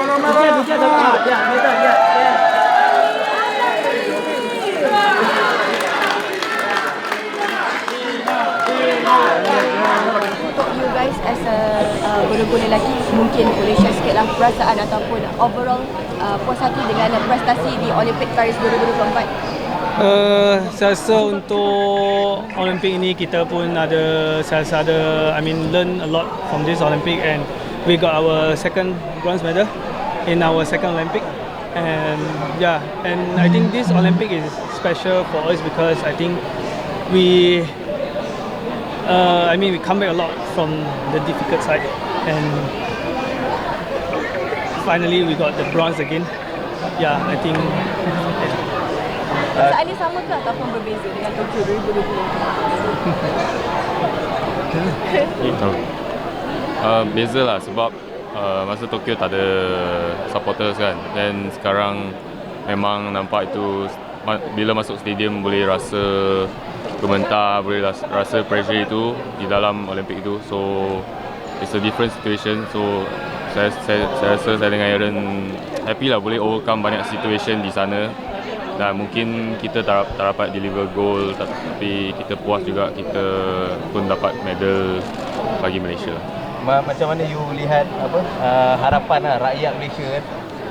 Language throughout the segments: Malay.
Untuk you guys as a guru-guru lelaki, mungkin boleh share sikitlah perasaan ataupun overall puas hati dengan prestasi di Olimpik Paris 2024. Saya rasa untuk Olimpik ini kita pun ada learn a lot from this Olympic, and we got our second bronze medal in our second Olympic, and I think this Olympic is special for us because I think we come back a lot from the difficult side, and finally we got the bronze again. I think. Perasaan ni sama ke ataupun berbeza dengan Tokyo 2020? Beza lah sebab masa Tokyo tak ada supporters kan, dan sekarang memang nampak itu bila masuk stadium boleh rasa gementar, boleh rasa pressure itu di dalam Olympic itu. So it's a different situation. So saya rasa saya dengan Aaron happy lah boleh overcome banyak situation di sana. Dan mungkin kita tak dapat deliver goal, tapi kita puas juga kita pun dapat medal bagi Malaysia. Macam mana you lihat harapan rakyat Malaysia kan,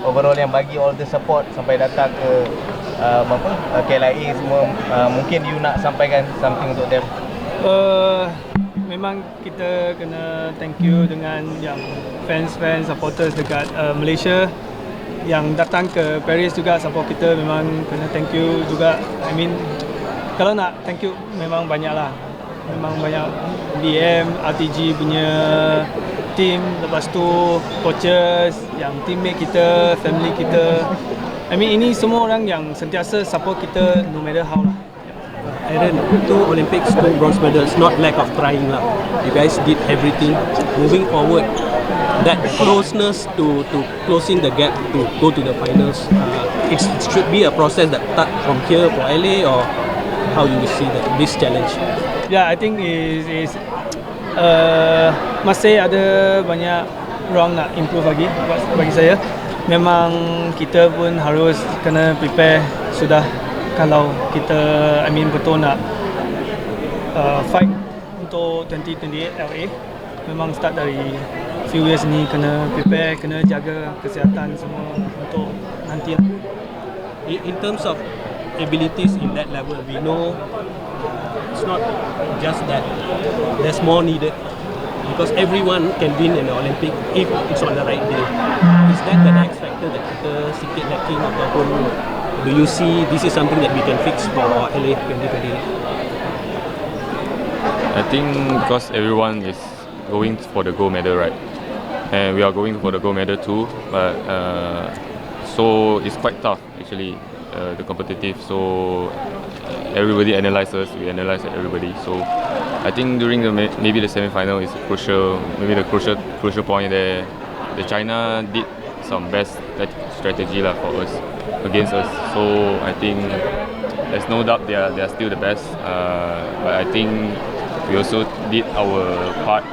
overall yang bagi all the support sampai datang ke KLIA semua, mungkin you nak sampaikan something untuk them? Memang kita kena thank you dengan yang fans supporters dekat Malaysia yang datang ke Paris juga support kita. Memang kena thank you juga. Kalau nak thank you memang banyak lah. Memang banyak BM, RTG punya team, lepas tu coaches, yang teammate kita, family kita. Ini semua orang yang sentiasa support kita no matter how lah. Aaron, 2 Olympics, 2 bronze medals, not lack of trying lah. You guys did everything. Moving forward, that closeness to closing the gap to go to the finals, it should be a process that start from here for LA, or how you see this challenge? I think is masih ada banyak ruang nak improve lagi bagi saya. Memang kita pun harus kena prepare sudah. Kalau kita betul nak fight untuk 2028 LA, memang start dari few years ni kena prepare, kena jaga kesihatan semua untuk nanti. In terms of abilities in that level, we know it's not just that, there's more needed, because everyone can win in the Olympic if it's on the right day. Is that the X factor that kita sikit lacking, ataupun do you see this is something that we can fix for LA 2028? I think because everyone is going for the gold medal, right? And we are going for the gold medal too, but so it's quite tough actually, the competitive. So everybody analyzes, we analyze everybody. So I think during maybe the semi-final is crucial, maybe the crucial point there. The China did some best strategy lah for us, against us. So I think there's no doubt they are still the best. But I think we also did our part.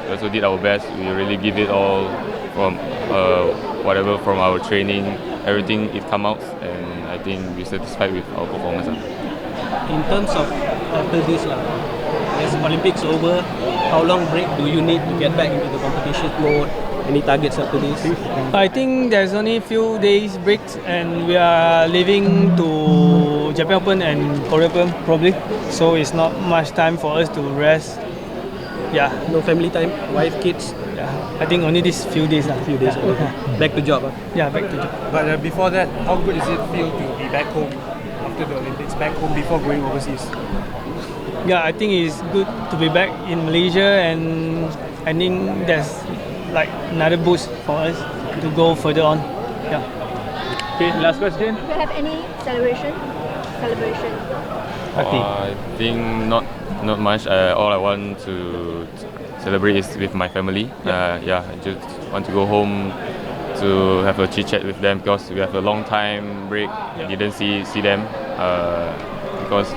We also did our best. We really give it all from whatever from our training. Everything it come out, and I think we're satisfied with our performance. In terms of after this as Olympics over, how long break do you need to get back into the competition mode? Any targets after this? I think there's only few days breaks, and we are leaving to Japan Open and Korea Open probably. So it's not much time for us to rest. No family time, wife, kids. I think only these few days. Few days. Back to job. Back to job. But before that, how good does it feel to be back home after the Olympics? Back home before going overseas. I think it's good to be back in Malaysia, and I think there's like another boost for us to go further on. Okay, last question. Do you have any celebration? I think not much. All I want to celebrate is with my family. I just want to go home to have a chit chat with them, because we have a long time break. Didn't see them because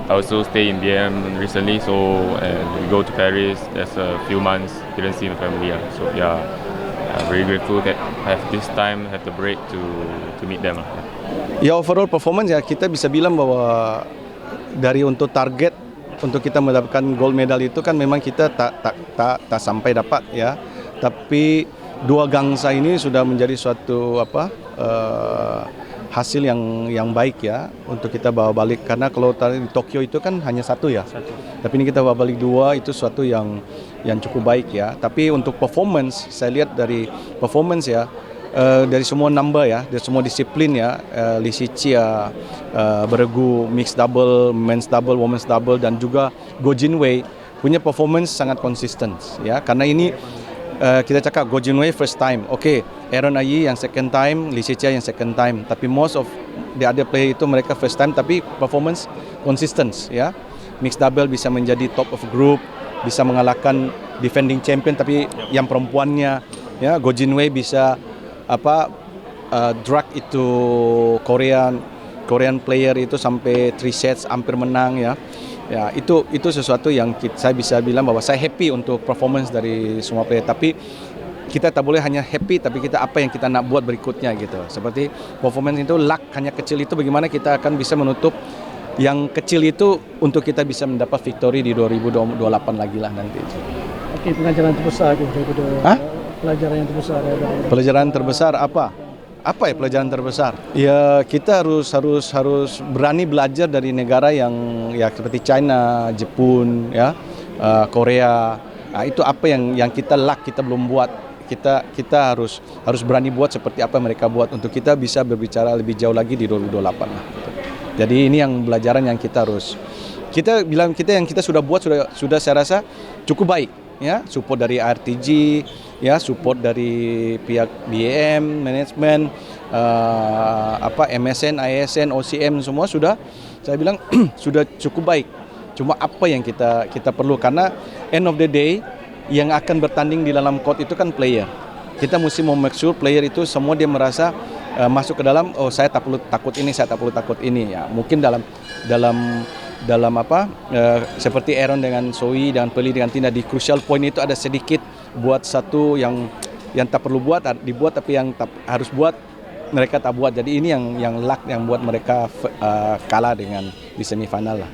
I also stay in BM recently, so and we go to Paris. There's a few months didn't see my family. So very grateful that have this time, have the break to meet them. Ya, overall performance ya kita bisa bilang bahwa dari untuk target untuk kita mendapatkan gold medal itu kan memang kita tak sampai dapat ya. Tapi dua gangsa ini sudah menjadi suatu hasil yang baik ya untuk kita bawa balik, karena kalau tadi di Tokyo itu kan hanya satu ya. Tapi ini kita bawa balik dua, itu suatu yang cukup baik ya. Tapi untuk performance, saya lihat dari performance ya, dari semua number ya, dari semua disiplin ya, Lee Siqi ya, beregu mixed double, men's double, women's double, dan juga Go Jinwei punya performance sangat konsisten ya. Karena ini kita cakap Go Jinwei first time, Aaron Ayi yang second time, Lee Siqi yang second time. Tapi most of the other player itu mereka first time, tapi performance konsisten ya. Mixed double bisa menjadi top of group, bisa mengalahkan defending champion, tapi yang perempuannya ya, Go Jinwei bisa drag itu Korean player itu sampai 3 sets hampir menang ya. Ya, itu sesuatu yang saya bisa bilang bahwa saya happy untuk performance dari semua player. Tapi kita tak boleh hanya happy, tapi kita apa yang kita nak buat berikutnya gitu. Seperti performance itu, luck hanya kecil itu, bagaimana kita akan bisa menutup yang kecil itu untuk kita bisa mendapat victory di 2028 lagi lah nanti. Oke, pelajaran terbesar daripada pelajaran yang terbesar. Pelajaran terbesar apa? Apa ya pelajaran terbesar? Ya, kita harus berani belajar dari negara yang ya seperti China, Jepun, ya, Korea. Nah, itu apa yang kita kita belum buat. Kita harus berani buat seperti apa mereka buat untuk kita bisa berbicara lebih jauh lagi di 2028 lah. Jadi ini yang pelajaran yang kita yang kita sudah buat sudah saya rasa cukup baik. Ya, support dari RTG, ya, support dari pihak BAM, manajemen, MSN, ISN, OCM semua sudah, saya bilang sudah cukup baik. Cuma apa yang kita perlu, karena end of the day yang akan bertanding di dalam court itu kan player. Kita mesti mau make sure player itu semua dia merasa masuk ke dalam, saya tak perlu takut ini, saya tak perlu takut ini ya. Mungkin dalam seperti Aaron dengan Zoe dan Peli dengan Tina di crucial point itu ada sedikit buat satu yang tak perlu dibuat, tapi yang harus buat mereka tak buat. Jadi ini yang luck yang buat mereka kalah di semifinal lah.